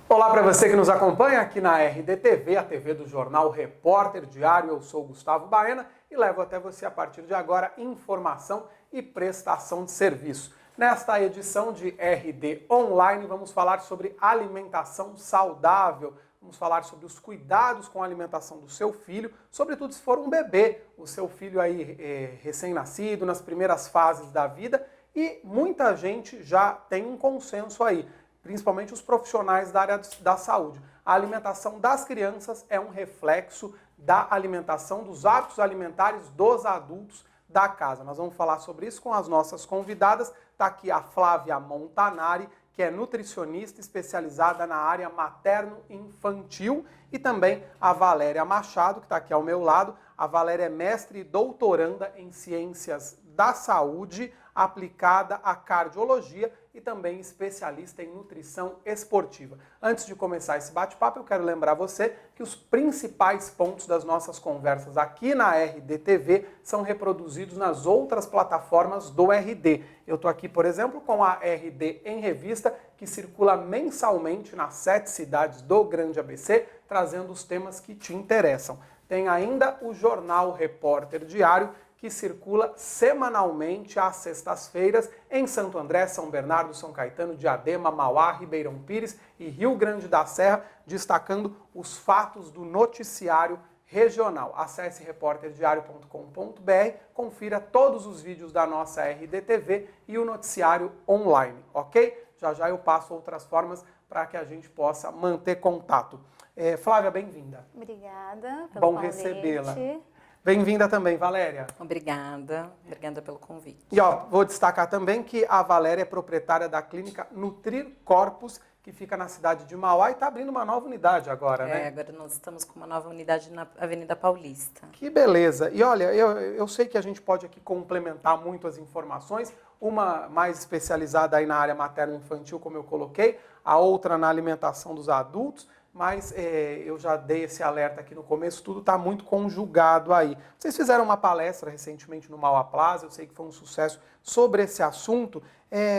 Olá para você que nos acompanha aqui na RDTV, a TV do jornal Repórter Diário. Eu sou Gustavo Baena e levo até você a partir de agora informação e prestação de serviço. Nesta edição de RD Online vamos falar sobre alimentação saudável, vamos falar sobre os cuidados com a alimentação do seu filho, sobretudo se for um bebê, o seu filho aí recém-nascido, nas primeiras fases da vida, e muita gente já tem um consenso aí, principalmente os profissionais da área da saúde. A alimentação das crianças é um reflexo da alimentação, dos hábitos alimentares dos adultos da casa. Nós vamos falar sobre isso com as nossas convidadas. Está aqui a Flávia Montanari, que é nutricionista especializada na área materno-infantil, e também a Valéria Machado, que está aqui ao meu lado. A Valéria é mestre e doutoranda em ciências da saúde aplicada à cardiologia e também especialista em nutrição esportiva. Antes de começar esse bate-papo, eu quero lembrar você que os principais pontos das nossas conversas aqui na RDTV são reproduzidos nas outras plataformas do RD. Eu estou aqui, por exemplo, com a RD em Revista, que circula mensalmente nas 7 cidades do Grande ABC, trazendo os temas que te interessam. Tem ainda o Jornal Repórter Diário, que circula semanalmente às sextas-feiras em Santo André, São Bernardo, São Caetano, Diadema, Mauá, Ribeirão Pires e Rio Grande da Serra, destacando os fatos do noticiário regional. Acesse repórterdiario.com.br, confira todos os vídeos da nossa RDTV e o noticiário online, ok? Já já eu passo outras formas para que a gente possa manter contato. Flávia, bem-vinda. Obrigada pelo Bom convite. recebê-la. Bem-vinda também, Valéria. Obrigada pelo convite. E vou destacar também que a Valéria é proprietária da clínica Nutrir Corpus, que fica na cidade de Mauá e está abrindo uma nova unidade agora, né? Agora nós estamos com uma nova unidade na Avenida Paulista. Que beleza! E olha, eu sei que a gente pode aqui complementar muito as informações, uma mais especializada aí na área materno-infantil, como eu coloquei, a outra na alimentação dos adultos, mas eu já dei esse alerta aqui no começo, tudo está muito conjugado aí. Vocês fizeram uma palestra recentemente no Mauá Plaza, eu sei que foi um sucesso sobre esse assunto.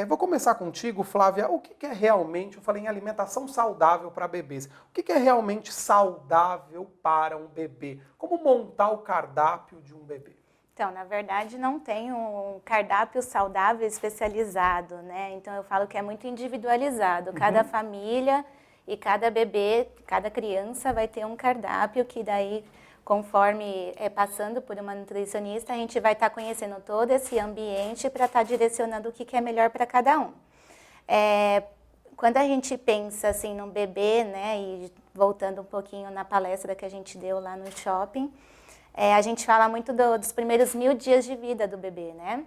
Vou começar contigo, Flávia. O que é realmente, eu falei em alimentação saudável para bebês, o que é realmente saudável para um bebê? Como montar o cardápio de um bebê? Então, na verdade, não tem um cardápio saudável especializado, né? Então, eu falo que é muito individualizado. Cada família e cada bebê, cada criança vai ter um cardápio que daí, conforme passando por uma nutricionista, a gente vai estar conhecendo todo esse ambiente para estar direcionando o que é melhor para cada um. Quando a gente pensa assim no bebê, né, e voltando um pouquinho na palestra que a gente deu lá no shopping, a gente fala muito dos primeiros 1000 dias de vida do bebê, né?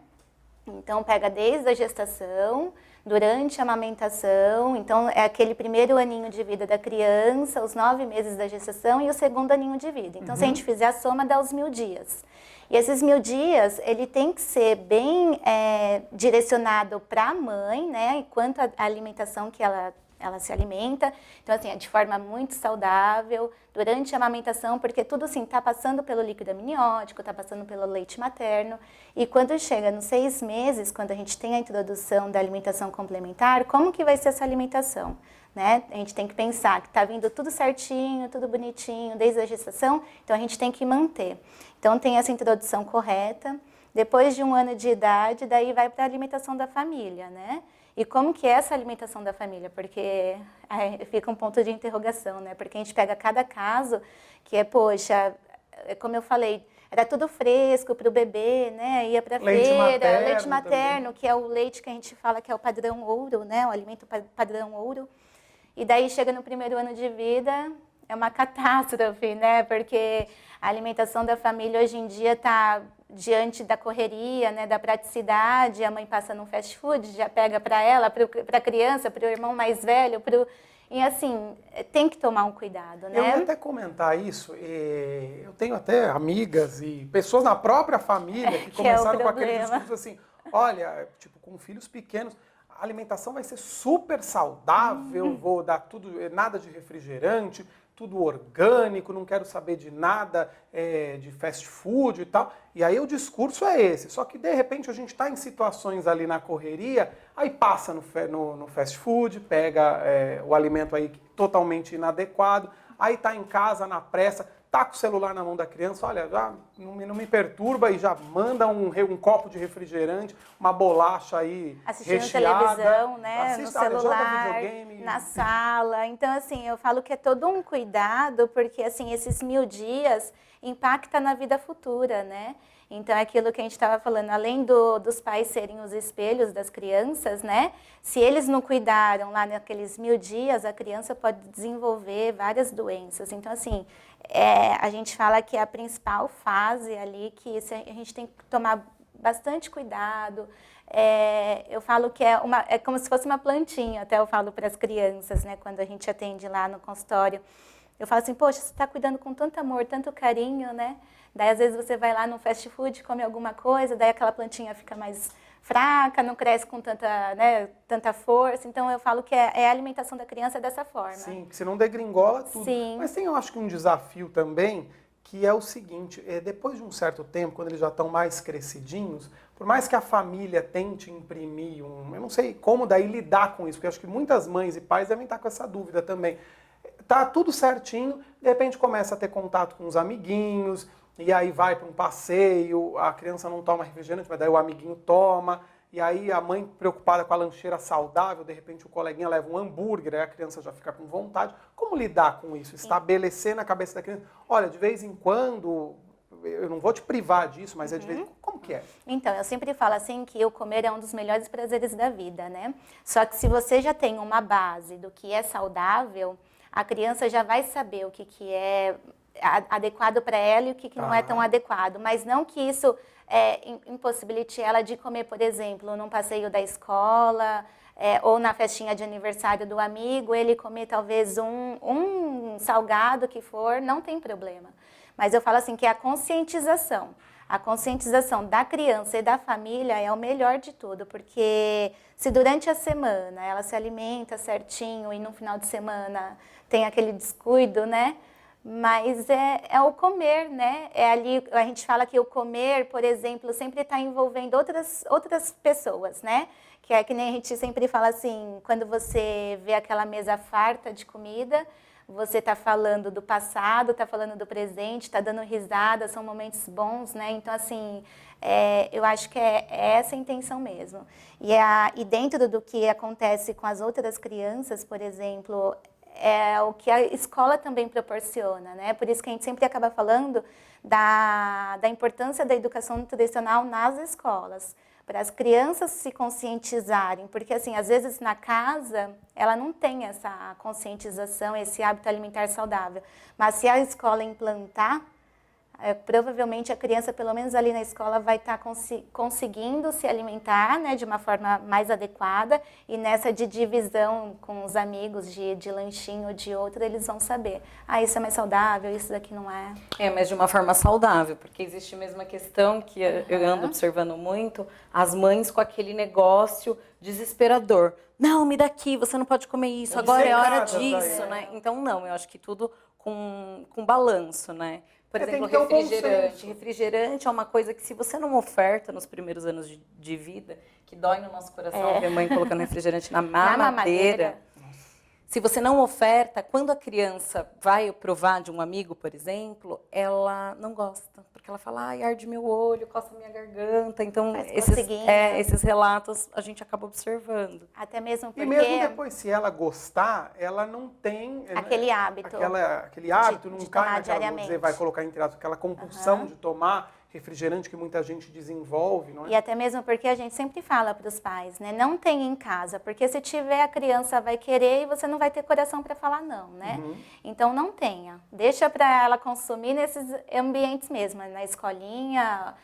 Então, pega desde a gestação, durante a amamentação, então é aquele primeiro aninho de vida da criança, os 9 meses da gestação e o segundo aninho de vida. Então, se a gente fizer a soma, dá os 1000 dias. E esses 1000 dias, ele tem que ser bem direcionado para a mãe, né, enquanto a alimentação que ela se alimenta, então assim, é de forma muito saudável, durante a amamentação, porque tudo assim, está passando pelo líquido amniótico, está passando pelo leite materno, e quando chega nos 6 meses, quando a gente tem a introdução da alimentação complementar, como que vai ser essa alimentação? Né? A gente tem que pensar que está vindo tudo certinho, tudo bonitinho, desde a gestação, então a gente tem que manter. Então tem essa introdução correta, depois de 1 ano de idade, daí vai para a alimentação da família, né? E como que é essa alimentação da família? Porque fica um ponto de interrogação, né? Porque a gente pega cada caso que poxa, como eu falei, era tudo fresco para o bebê, né? Ia para a feira, leite materno, também, que é o leite que a gente fala que é o padrão ouro, né? O alimento padrão ouro. E daí chega no primeiro ano de vida, é uma catástrofe, né? Porque a alimentação da família hoje em dia está diante da correria, né, da praticidade, a mãe passa num fast food, já pega para ela, para a criança, para o irmão mais velho, e assim, tem que tomar um cuidado, né? Eu ia até comentar isso, eu tenho até amigas e pessoas na própria família que começaram com aquele discurso assim, olha, tipo, com filhos pequenos, a alimentação vai ser super saudável, vou dar tudo, nada de refrigerante, tudo orgânico, não quero saber de nada de fast food e tal. E aí o discurso é esse. Só que de repente a gente está em situações ali na correria, aí passa no fast food, pega o alimento aí totalmente inadequado, aí está em casa na pressa, tá com o celular na mão da criança, olha, já não me perturba e já manda um copo de refrigerante, uma bolacha aí assistindo recheada, televisão, né, assiste, no olha, joga celular, videogame. na sala. Então, assim, eu falo que é todo um cuidado, porque, assim, esses 1000 dias impacta na vida futura, né? Então, é aquilo que a gente estava falando, além dos pais serem os espelhos das crianças, né? Se eles não cuidaram lá naqueles 1000 dias, a criança pode desenvolver várias doenças. Então, assim, a gente fala que é a principal fase ali, que a gente tem que tomar bastante cuidado. Eu falo que é como se fosse uma plantinha, até eu falo para as crianças, né? Quando a gente atende lá no consultório. Eu falo assim, poxa, você está cuidando com tanto amor, tanto carinho, né? Daí, às vezes, você vai lá no fast food, come alguma coisa, daí aquela plantinha fica mais fraca, não cresce com tanta força. Então, eu falo que a alimentação da criança é dessa forma. Sim, que você não degringola tudo. Sim. Mas tem, eu acho que um desafio também, que é o seguinte, depois de um certo tempo, quando eles já estão mais crescidinhos, por mais que a família tente imprimir eu não sei como daí lidar com isso, porque eu acho que muitas mães e pais devem estar com essa dúvida também. Tá tudo certinho, de repente começa a ter contato com os amiguinhos, e aí vai para um passeio, a criança não toma refrigerante, mas daí o amiguinho toma, e aí a mãe preocupada com a lancheira saudável, de repente o coleguinha leva um hambúrguer, aí a criança já fica com vontade. Como lidar com isso? Estabelecer na cabeça da criança, olha, de vez em quando, eu não vou te privar disso, mas é de vez em quando, como que é? Então, eu sempre falo assim que o comer é um dos melhores prazeres da vida, né? Só que se você já tem uma base do que é saudável, a criança já vai saber o que é adequado para ela e o que não é tão adequado. Mas não que isso impossibilite ela de comer, por exemplo, num passeio da escola ou na festinha de aniversário do amigo, ele comer talvez um salgado que for, não tem problema. Mas eu falo assim que é a conscientização. A conscientização da criança e da família é o melhor de tudo, porque se durante a semana ela se alimenta certinho e no final de semana tem aquele descuido, né? Mas é o comer, né? Ali, a gente fala que o comer, por exemplo, sempre está envolvendo outras pessoas, né? Que é que nem a gente sempre fala assim, quando você vê aquela mesa farta de comida, você está falando do passado, está falando do presente, está dando risada, são momentos bons, né? Então, assim, eu acho que é essa a intenção mesmo. E dentro do que acontece com as outras crianças, por exemplo, é o que a escola também proporciona, né? Por isso que a gente sempre acaba falando da importância da educação nutricional nas escolas, para as crianças se conscientizarem, porque assim, às vezes na casa ela não tem essa conscientização, esse hábito alimentar saudável, mas se a escola implantar, provavelmente a criança, pelo menos ali na escola, vai estar conseguindo se alimentar, né, de uma forma mais adequada, e nessa de divisão com os amigos de lanchinho de outro, eles vão saber, isso é mais saudável, isso daqui não é. Mas de uma forma saudável, porque existe mesmo a questão que eu ando observando muito, as mães com aquele negócio desesperador. Não, me dá aqui, você não pode comer isso, agora é hora disso, né? Então, não, eu acho que tudo com balanço, né? Por exemplo, refrigerante. Refrigerante é uma coisa que se você não oferta nos primeiros anos de vida, que dói no nosso coração ver a mãe colocando refrigerante na mamadeira. Se você não oferta, quando a criança vai provar de um amigo, por exemplo, ela não gosta. Porque ela fala, arde meu olho, coça minha garganta. Então, esses relatos a gente acaba observando. Até mesmo porque... E mesmo depois, se ela gostar, ela não tem... aquele hábito. Aquele hábito de não cai naquela, diariamente. dizer, vai colocar entre aspas, aquela compulsão de tomar refrigerante que muita gente desenvolve, não é? E até mesmo porque a gente sempre fala para os pais, né? Não tem em casa, porque se tiver a criança vai querer e você não vai ter coração para falar não, né? Então não tenha. Deixa para ela consumir nesses ambientes mesmo, na escolinha,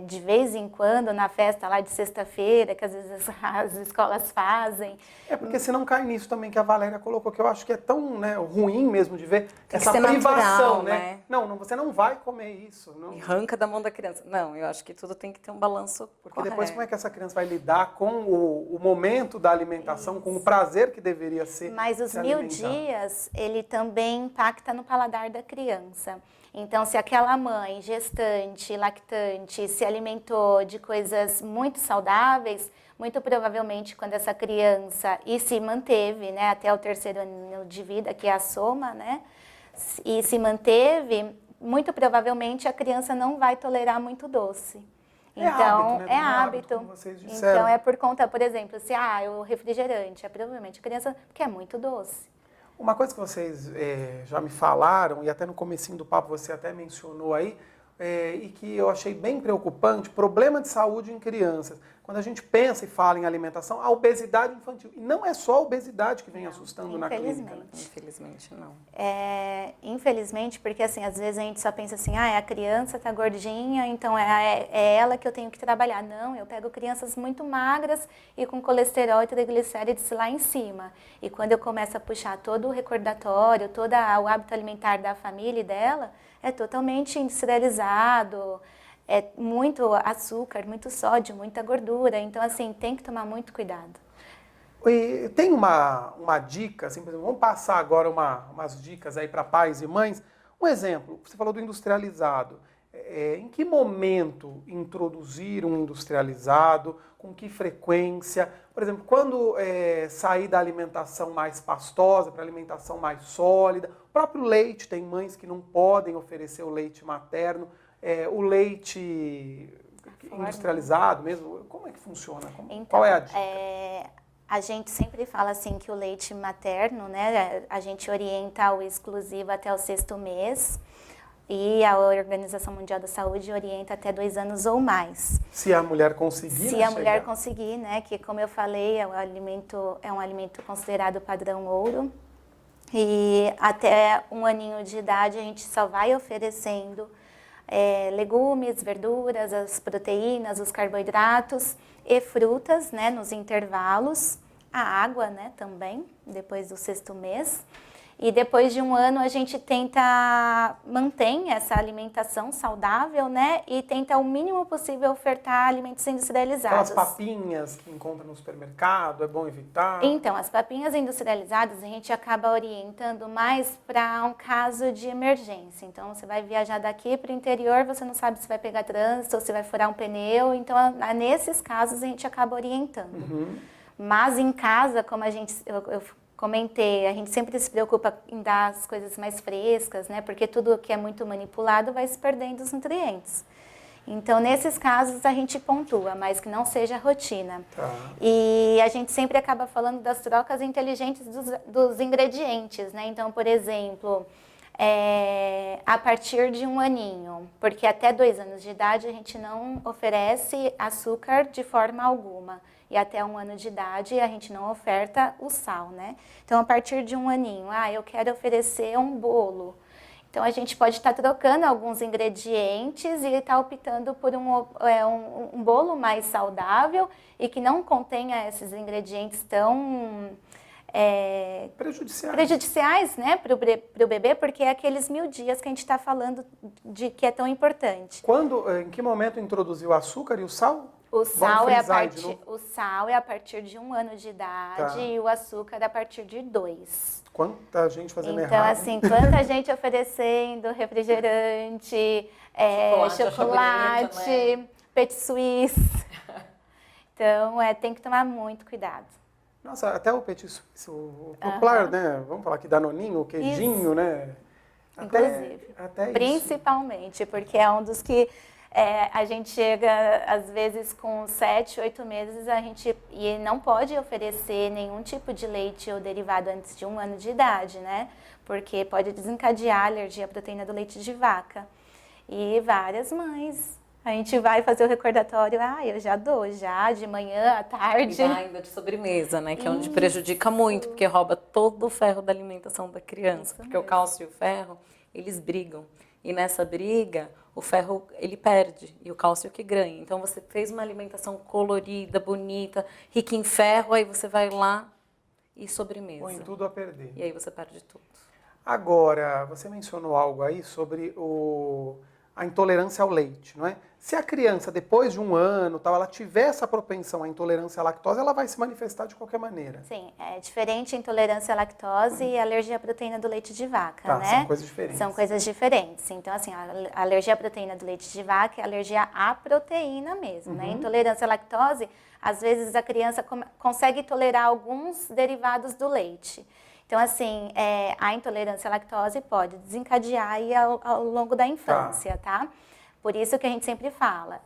de vez em quando, na festa lá de sexta-feira, que às vezes as escolas fazem. Porque se não cai nisso também que a Valéria colocou, que eu acho que é tão, né, ruim mesmo de ver essa ser privação, natural, né? Não, você não vai comer isso. Não. E arranca da mão da criança. Não, eu acho que tudo tem que ter um balanço Porque correto. depois como é que essa criança vai lidar com o momento da alimentação, com o prazer que deveria ser? Mas os 1000 dias, ele também impacta no paladar da criança. Então, se aquela mãe gestante, lactante, se alimentou de coisas muito saudáveis, muito provavelmente quando essa criança, e se manteve, né, até o 3º ano de vida, que é a soma, né, e se manteve, muito provavelmente a criança não vai tolerar muito doce. Então, é hábito, como vocês disseram. Então, é por conta, por exemplo, se o refrigerante, provavelmente a criança quer muito doce. Uma coisa que vocês já me falaram, e até no comecinho do papo você até mencionou aí, e que eu achei bem preocupante, problema de saúde em crianças. Quando a gente pensa e fala em alimentação, a obesidade infantil. E não é só a obesidade que vem assustando na clínica. Né? Infelizmente, não. Infelizmente, porque assim, às vezes a gente só pensa assim, a criança tá gordinha, então é ela que eu tenho que trabalhar. Não, eu pego crianças muito magras e com colesterol e triglicérides lá em cima. E quando eu começo a puxar todo o recordatório, todo o hábito alimentar da família e dela, é totalmente industrializado, é muito açúcar, muito sódio, muita gordura. Então, assim, tem que tomar muito cuidado. E tem uma dica, assim, por exemplo, vamos passar agora umas dicas aí para pais e mães. Um exemplo, você falou do industrializado. Em que momento introduzir um industrializado? Com que frequência? Por exemplo, quando sair da alimentação mais pastosa para alimentação mais sólida? O próprio leite, tem mães que não podem oferecer o leite materno. O leite industrializado mesmo, como é que funciona? Então, qual é a dica? A gente sempre fala assim que o leite materno, né, a gente orienta o exclusivo até o 6º mês e a Organização Mundial da Saúde orienta até 2 anos ou mais. Se a mulher conseguir, Se a mulher conseguir, né, que como eu falei, é um alimento considerado padrão ouro. E até 1 aninho de idade a gente só vai oferecendo legumes, verduras, as proteínas, os carboidratos e frutas, né, nos intervalos, a água, né, também, depois do 6º mês. E depois de 1 ano a gente mantém essa alimentação saudável, né, e tenta o mínimo possível ofertar alimentos industrializados. Aquelas papinhas que encontra no supermercado, é bom evitar? Então, as papinhas industrializadas a gente acaba orientando mais para um caso de emergência. Então, você vai viajar daqui para o interior, você não sabe se vai pegar trânsito ou se vai furar um pneu. Então, nesses casos a gente acaba orientando. Uhum. Mas em casa, como eu comentei, a gente sempre se preocupa em dar as coisas mais frescas, né? Porque tudo que é muito manipulado vai se perdendo os nutrientes. Então, nesses casos, a gente pontua, mas que não seja rotina. Tá. E a gente sempre acaba falando das trocas inteligentes dos ingredientes, né? Então, por exemplo, a partir de 1 aninho, porque até 2 anos de idade a gente não oferece açúcar de forma alguma. E até 1 ano de idade a gente não oferta o sal, né? Então, a partir de 1 aninho, eu quero oferecer um bolo. Então, a gente pode estar trocando alguns ingredientes e estar optando por um bolo mais saudável e que não contenha esses ingredientes tão prejudiciais, né, para o bebê, porque é aqueles 1000 dias que a gente está falando de que é tão importante. Em que momento introduziu o açúcar e o sal? O sal é a partir de 1 ano de idade, tá. E o açúcar a partir de 2. Quanta gente fazendo errado. Então, assim, quanta gente oferecendo refrigerante, chocolate, petit suisse. Então, tem que tomar muito cuidado. Nossa, até o petit suisse, o popular, né? Vamos falar aqui Danoninho, o queijinho, isso. Né? Inclusive, até principalmente, porque é um dos que a gente chega, às vezes, com 7, 8 meses, e não pode oferecer nenhum tipo de leite ou derivado antes de 1 ano de idade, né? Porque pode desencadear alergia à proteína do leite de vaca. E várias mães, a gente vai fazer o recordatório, eu já dou, de manhã, à tarde. E dá ainda de sobremesa, né? Que é onde prejudica muito, porque rouba todo o ferro da alimentação da criança. Porque o cálcio e o ferro, eles brigam. E nessa briga, o ferro ele perde e o cálcio que ganha. Então você fez uma alimentação colorida, bonita, rica em ferro, aí você vai lá e sobremesa. Põe tudo a perder. E aí você perde tudo. Agora, você mencionou algo aí sobre a intolerância ao leite, não é? Se a criança, depois de um ano, tal, ela tiver essa propensão à intolerância à lactose, ela vai se manifestar de qualquer maneira. Sim, é diferente a intolerância à lactose e a alergia à proteína do leite de vaca, Tá, né? são coisas diferentes. São coisas diferentes. Então, assim, a alergia à proteína do leite de vaca é alergia à proteína mesmo, né? Intolerância à lactose, às vezes a criança consegue tolerar alguns derivados do leite. Então, assim, a intolerância à lactose pode desencadear aí ao longo da infância, tá? Por isso que a gente sempre fala,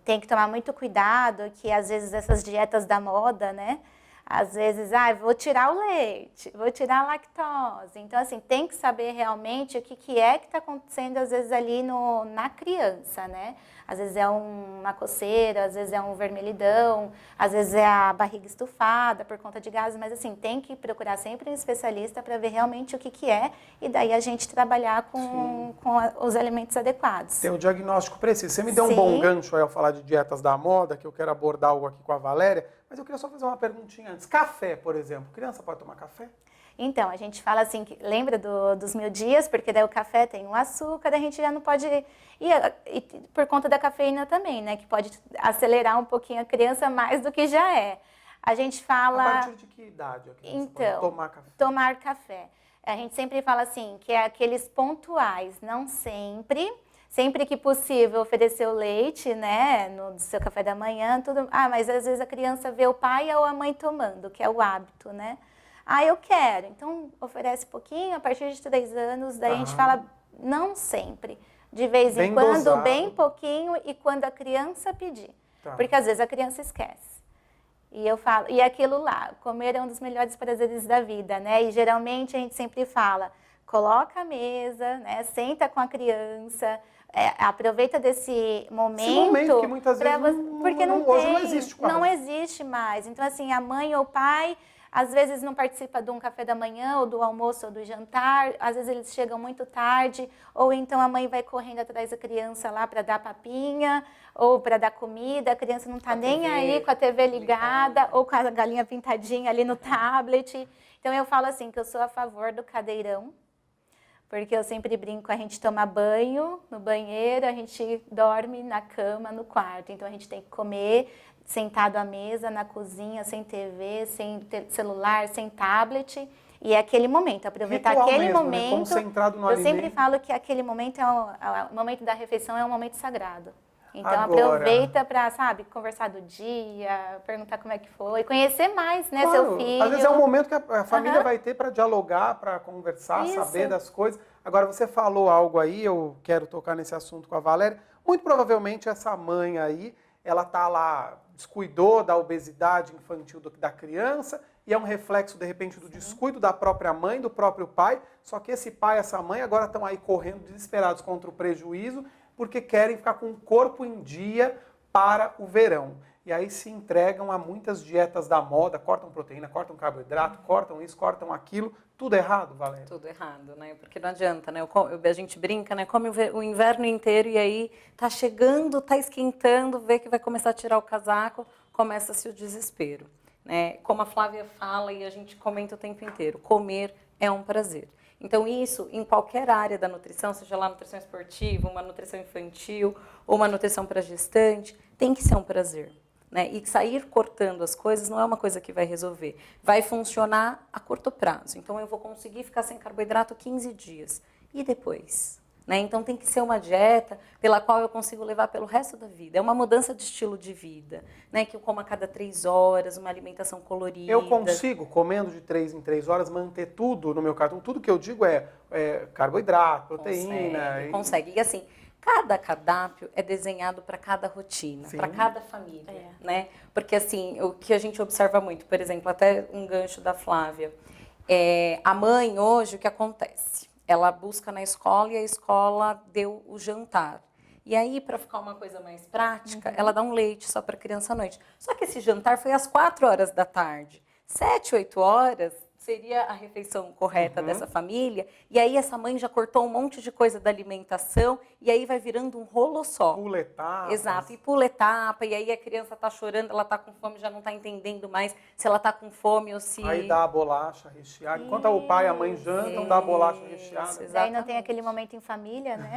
tem que tomar muito cuidado que às vezes essas dietas da moda, né? Às vezes, vou tirar o leite, vou tirar a lactose. Então, assim, tem que saber realmente o que é que está acontecendo, às vezes, ali na criança, né? Às vezes é uma coceira, às vezes é um vermelhidão, às vezes é a barriga estufada por conta de gases, mas, assim, tem que procurar sempre um especialista para ver realmente o que é e daí a gente trabalhar com os alimentos adequados. Tem o diagnóstico preciso. Você me deu um bom gancho aí ao falar de dietas da moda, que eu quero abordar algo aqui com a Valéria, mas eu queria só fazer uma perguntinha antes. Café, por exemplo. Criança pode tomar café? Então, a gente fala assim, que lembra dos 1000 dias, porque daí o café tem o açúcar, a gente já não pode... E por conta da cafeína também, né? Que pode acelerar um pouquinho a criança mais do que já é. A gente fala... A partir de que idade a criança pode tomar café? Tomar café. A gente sempre fala assim, que é aqueles pontuais, não sempre... Sempre que possível, oferecer o leite, né, no seu café da manhã, tudo. Mas às vezes a criança vê o pai ou a mãe tomando, que é o hábito, né? Eu quero. Então, oferece pouquinho, a partir de 3 anos, daí a gente fala, não sempre. De vez em quando, dosado. bem pouquinho, e quando a criança pedir. Tá. Porque às vezes a criança esquece. E eu falo, e aquilo lá, comer é um dos melhores prazeres da vida, né? E geralmente a gente sempre fala, coloca a mesa, né? Senta com a criança, aproveita desse momento. Esse momento que muitas vezes porque hoje não existe quase. Não existe mais. Então, assim, a mãe ou o pai, às vezes não participa de um café da manhã, ou do almoço, ou do jantar. Às vezes eles chegam muito tarde, ou então a mãe vai correndo atrás da criança lá para dar papinha, ou para dar comida. A criança não está nem aí com a TV ligada, ou com a galinha pintadinha ali no tablet. Então, eu falo assim, que eu sou a favor do cadeirão, porque eu sempre brinco, a gente toma banho no banheiro, a gente dorme na cama, no quarto. Então, a gente tem que comer sentado à mesa, na cozinha, sem TV, sem celular, sem tablet. E é aquele momento, aproveitar Ritual aquele mesmo, né? momento. Concentrado no eu alimento. sempre falo que aquele momento, o momento da refeição é um momento sagrado. Então, Agora, aproveita para, conversar do dia, perguntar como é que foi, conhecer mais, né, claro, seu filho. às vezes é um momento que a família vai ter para dialogar, para conversar, Isso. saber das coisas. Agora, você falou algo aí, eu quero tocar nesse assunto com a Valéria. Muito provavelmente essa mãe aí, ela tá lá, descuidou da obesidade infantil da criança, e é um reflexo, de repente, do descuido da própria mãe, do próprio pai, só que esse pai e essa mãe agora estão aí correndo desesperados contra o prejuízo, porque querem ficar com o corpo em dia para o verão. E aí se entregam a muitas dietas da moda, cortam proteína, cortam carboidrato, cortam isso, cortam aquilo. Tudo errado, Valéria? Tudo errado, né? Porque não adianta, né? A gente brinca, né? Come o inverno inteiro e aí tá chegando, tá esquentando, vê que vai começar a tirar o casaco, começa-se o desespero, né? Como a Flávia fala e a gente comenta o tempo inteiro, comer é um prazer. Então, isso em qualquer área da nutrição, seja lá nutrição esportiva, uma nutrição infantil ou uma nutrição para gestante, tem que ser um prazer. Né? E sair cortando as coisas não é uma coisa que vai resolver. Vai funcionar a curto prazo. Então, eu vou conseguir ficar sem carboidrato 15 dias. E depois? Né? Então, tem que ser uma dieta pela qual eu consigo levar pelo resto da vida. É uma mudança de estilo de vida. Né? Que eu como a cada 3 horas, uma alimentação colorida. Eu consigo, comendo de 3 em 3 horas, manter tudo no meu cartão. Tudo que eu digo é carboidrato, proteína. Consegue. E assim, cada cardápio é desenhado para cada rotina, para cada família, né? Porque assim, o que a gente observa muito, por exemplo, até um gancho da Flávia, a mãe hoje, o que acontece? Ela busca na escola e a escola deu o jantar. E aí, para ficar uma coisa mais prática, ela dá um leite só para a criança à noite. Só que esse jantar foi às 4 horas da tarde. 7, 8 horas, seria a refeição correta dessa família, e aí essa mãe já cortou um monte de coisa da alimentação, e aí vai virando um rolo só. Pula etapas. Exato, e pula etapa, e aí a criança está chorando, ela está com fome, já não está entendendo mais se ela está com fome ou se... Aí dá a bolacha recheada. Enquanto o pai e a mãe jantam, dá a bolacha recheada. Daí não tem aquele momento em família, né?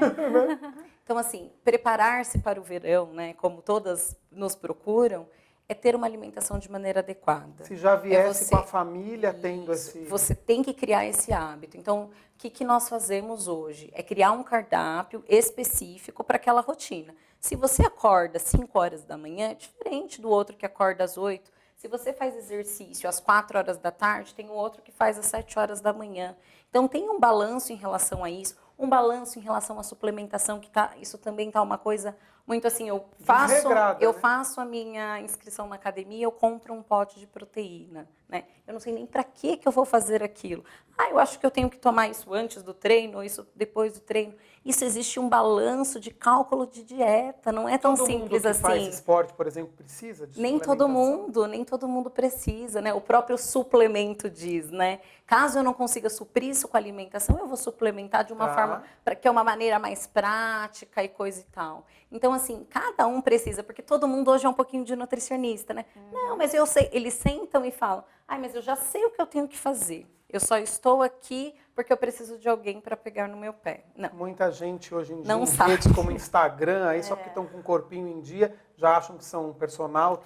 Então, assim, preparar-se para o verão, né, como todas nos procuram, é ter uma alimentação de maneira adequada. Se já viesse você- com a família tendo Isso, esse... Você tem que criar esse hábito. Então, o que nós fazemos hoje? É criar um cardápio específico para aquela rotina. Se você acorda às 5 horas da manhã, é diferente do outro que acorda às 8. Se você faz exercício às 4 horas da tarde, tem o outro que faz às 7 horas da manhã. Então, tem um balanço em relação a isso, um balanço em relação à suplementação, que isso também está uma coisa muito assim, eu Desregrada, né? faço a minha inscrição na academia, eu compro um pote de proteína, né? Eu não sei nem para que eu vou fazer aquilo. Eu acho que eu tenho que tomar isso antes do treino, ou isso depois do treino. Isso existe um balanço de cálculo de dieta, não é tão Todo mundo simples que assim. faz esporte, por exemplo, precisa de Nem todo mundo precisa, né? O próprio suplemento diz, né? Caso eu não consiga suprir isso com a alimentação, eu vou suplementar de uma forma que é uma maneira mais prática e coisa e tal. Então, assim, cada um precisa, porque todo mundo hoje é um pouquinho de nutricionista, né? Não, mas eu sei. Eles sentam e falam, mas eu já sei o que eu tenho que fazer. Eu só estou aqui porque eu preciso de alguém para pegar no meu pé. Não. Muita gente hoje em dia, Não em sabe. redes como Instagram, aí só porque estão com o corpinho em dia, já acham que são personal,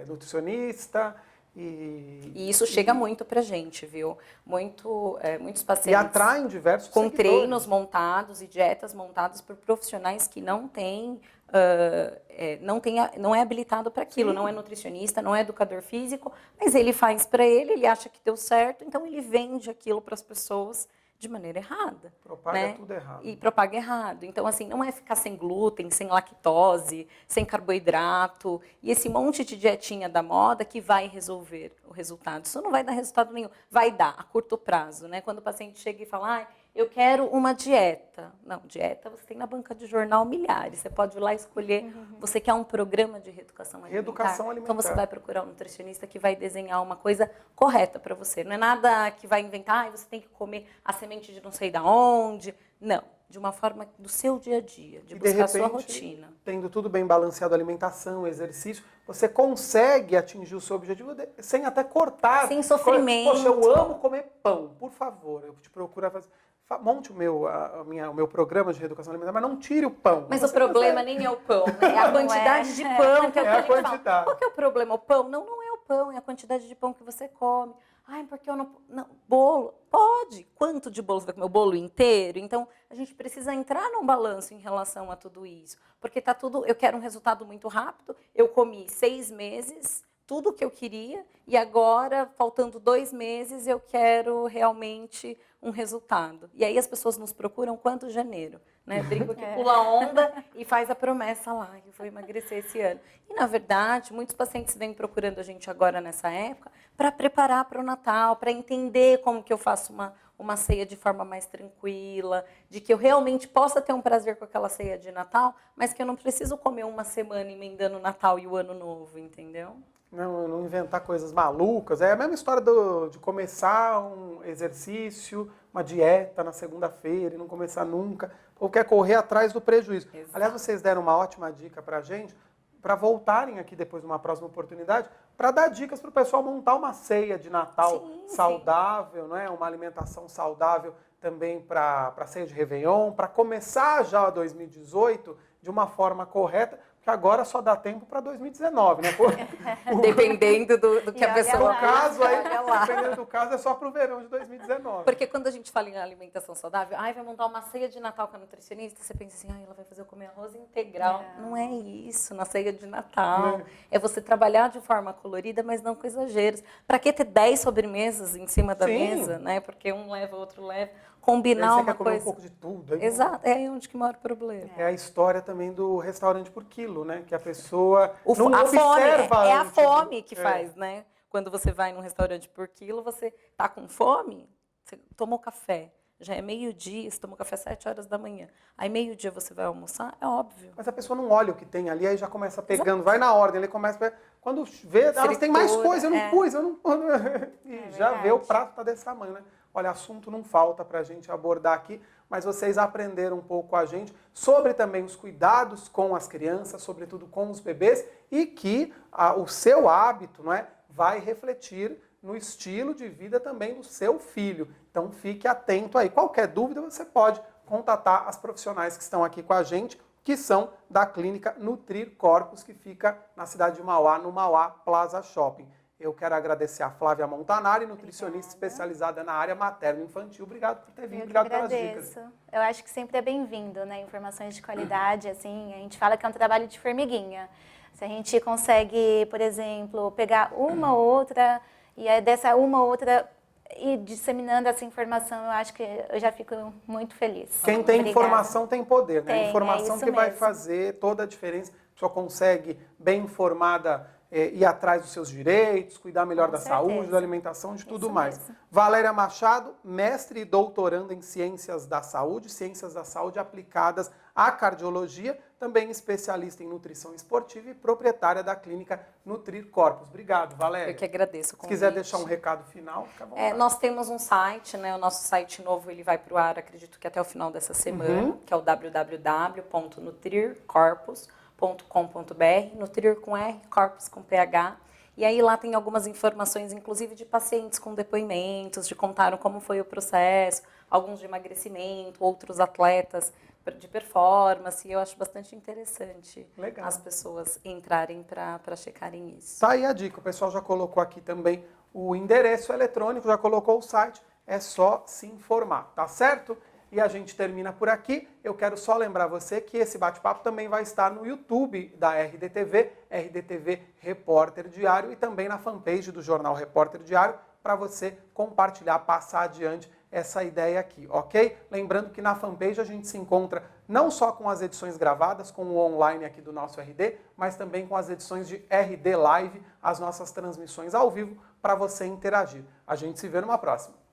nutricionista. E isso chega muito pra gente, viu? Muitos pacientes E atraem diversos com seguidores. treinos montados e dietas montadas por profissionais que não têm, não é habilitado para aquilo, não é nutricionista, não é educador físico, mas ele faz para ele acha que deu certo, então ele vende aquilo para as pessoas de maneira errada. Propaga né? tudo errado. E propaga errado. Então, assim, não é ficar sem glúten, sem lactose, sem carboidrato, e esse monte de dietinha da moda que vai resolver o resultado. Isso não vai dar resultado nenhum. Vai dar a curto prazo, né? Quando o paciente chega e fala, eu quero uma dieta. Não, dieta você tem na banca de jornal milhares. Você pode ir lá escolher. Você quer um programa de reeducação alimentar. Reeducação alimentar. Então você vai procurar um nutricionista que vai desenhar uma coisa correta para você. Não é nada que vai inventar, você tem que comer a semente de não sei da onde. Não, de uma forma do seu dia a dia, de buscar a sua rotina. Tendo tudo bem balanceado, alimentação, exercício, você consegue atingir o seu objetivo sem até cortar. Sem sofrimento. Poxa, eu amo comer pão, por favor, eu te procuro fazer. Monte o meu programa de reeducação alimentar, mas não tire o pão. Mas o problema nem é o pão, né? É a quantidade de pão que é o que a gente fala. Qual que é o problema? O pão? Não é o pão, é a quantidade de pão que você come. Porque eu não... Bolo? Pode. Quanto de bolo você vai comer? O bolo inteiro? Então, a gente precisa entrar num balanço em relação a tudo isso. Porque tá tudo... Eu quero um resultado muito rápido. Eu comi 6 meses, tudo o que eu queria, e agora, faltando 2 meses, eu quero realmente um resultado. E aí as pessoas nos procuram quanto janeiro, né? Brinco que pula onda e faz a promessa lá, que eu vou emagrecer esse ano. E, na verdade, muitos pacientes vêm procurando a gente agora nessa época para preparar para o Natal, para entender como que eu faço uma ceia de forma mais tranquila, de que eu realmente possa ter um prazer com aquela ceia de Natal, mas que eu não preciso comer uma semana emendando o Natal e o Ano Novo, entendeu? Não inventar coisas malucas. É a mesma história de começar um exercício, uma dieta na segunda-feira e não começar nunca. Ou quer correr atrás do prejuízo. Exato. Aliás, vocês deram uma ótima dica pra gente, para voltarem aqui depois de uma próxima oportunidade, para dar dicas para o pessoal montar uma ceia de Natal saudável, não é? Uma alimentação saudável também para a ceia de Réveillon, para começar já 2018 de uma forma correta, que agora só dá tempo para 2019, né? Dependendo do que a pessoa... No caso, aí, dependendo do caso, é só para o verão de 2019. Porque quando a gente fala em alimentação saudável, vai montar uma ceia de Natal com a nutricionista, você pensa assim, ela vai fazer eu comer arroz integral. Não é isso, na ceia de Natal. É você trabalhar de forma colorida, mas não com exageros. Para que ter 10 sobremesas em cima da mesa, né? Porque um leva, outro leva. Combinar uma coisa. Um pouco de tudo. Aí exato, é aí onde que mora o problema. É a história também do restaurante por quilo, né? Que a pessoa não a observa fome, é a antes, fome que faz, né? Quando você vai num restaurante por quilo, você tá com fome, você tomou café. Já é meio-dia, você tomou café às 7 horas da manhã. Aí meio-dia você vai almoçar, é óbvio. Mas a pessoa não olha o que tem ali, aí já começa pegando, vai na ordem, ele começa... Quando vê, elas têm mais coisa, eu não pus, eu não... E já vê o prato tá desse tamanho, né? Olha, assunto não falta para a gente abordar aqui, mas vocês aprenderam um pouco com a gente sobre também os cuidados com as crianças, sobretudo com os bebês, e que o seu hábito, não é, vai refletir no estilo de vida também do seu filho. Então fique atento aí. Qualquer dúvida você pode contatar as profissionais que estão aqui com a gente, que são da clínica Nutrir Corpus, que fica na cidade de Mauá, no Mauá Plaza Shopping. Eu quero agradecer a Flávia Montanari, nutricionista especializada na área materno-infantil. Obrigado por ter vindo, obrigado pelas dicas. Eu acho que sempre é bem-vindo, né? Informações de qualidade, assim, a gente fala que é um trabalho de formiguinha. Se a gente consegue, por exemplo, pegar uma ou outra, e é dessa uma ou outra e disseminando essa informação, eu acho que eu já fico muito feliz. Quem tem informação tem poder, né? Tem, Informação que vai fazer toda a diferença. A pessoa consegue, bem informada, ir atrás dos seus direitos, cuidar melhor da saúde, da alimentação, de tudo mais. Valéria Machado, mestre e doutoranda em Ciências da Saúde aplicadas à cardiologia, também especialista em nutrição esportiva e proprietária da clínica Nutrir Corpus. Obrigado, Valéria. Eu que agradeço o convite. Se quiser deixar um recado final, fica à vontade. Nós temos um site, né? O nosso site novo ele vai para o ar, acredito que até o final dessa semana, que é o www.nutrircorpus.com.br, Nutrir com R, Corpus com PH. E aí lá tem algumas informações, inclusive de pacientes com depoimentos, de contaram como foi o processo, alguns de emagrecimento, outros atletas de performance. E eu acho bastante interessante as pessoas entrarem para checarem isso. Tá aí a dica, o pessoal já colocou aqui também o endereço eletrônico, já colocou o site, é só se informar, tá certo? E a gente termina por aqui. Eu quero só lembrar você que esse bate-papo também vai estar no YouTube da RDTV, RDTV Repórter Diário, e também na fanpage do Jornal Repórter Diário, para você compartilhar, passar adiante essa ideia aqui, ok? Lembrando que na fanpage a gente se encontra não só com as edições gravadas, com o online aqui do nosso RD, mas também com as edições de RD Live, as nossas transmissões ao vivo, para você interagir. A gente se vê numa próxima.